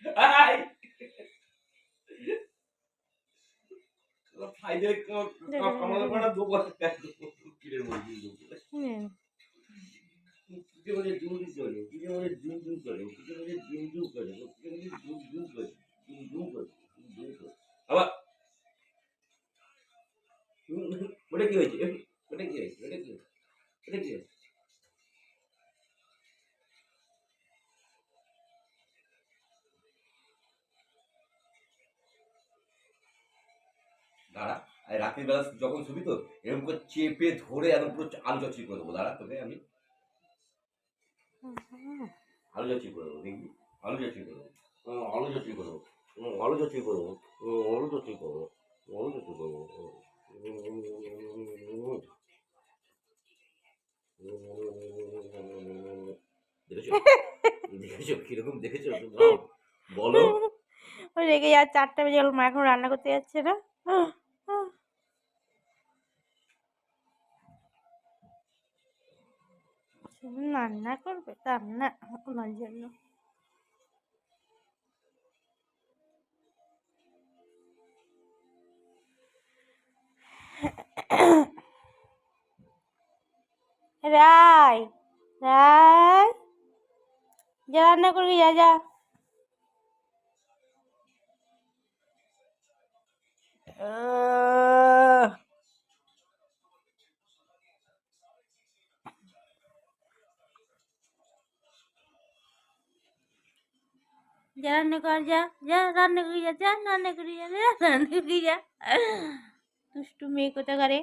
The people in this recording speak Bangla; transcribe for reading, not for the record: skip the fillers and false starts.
আই ফাইদে কামাল করা দুবার কিরে বলবি কিরে বলে জুম করে কিরে বলে জুম করে কিরে বলে জুম করে কিরে বলে জুম করে জুম করে আবার ওটা কি হয়েছে ওটা কি হয়েছে ওটা কি ওটা কি হয়েছে দাঁড়া রাতের বেলা যখন শুবি তো এরকম করে চেপে ধরে একদম পুরো আলু চচ্চড়ি করে দেবো দাঁড়া তোকে আমি আলু চচ্চড়ি করে দেবো দেখবি আলু চচ্চড়ি করে দেবো আলু চচ্চড়ি করে দেবো আলু চচ্চড়ি করে দেবো আলু চচ্চড়ি করে দেবো আলু চচ্চড়ি করে দেবো দেখেছো দেখেছো কিরকম দেখেছো বলো ওই রেগে যার 4টা বেজে গেল, মা এখন রান্না করতে যাচ্ছে না। রান্না করবে রান্না ওনার জন্য। রাই রাই যা রান্না করবি, যা যা। যা রান্না কর, যা যা রান্না করি, যা যা রান্না করি, যা রান্না করি, যা। দুষ্টু মেয়ে কোথা করে।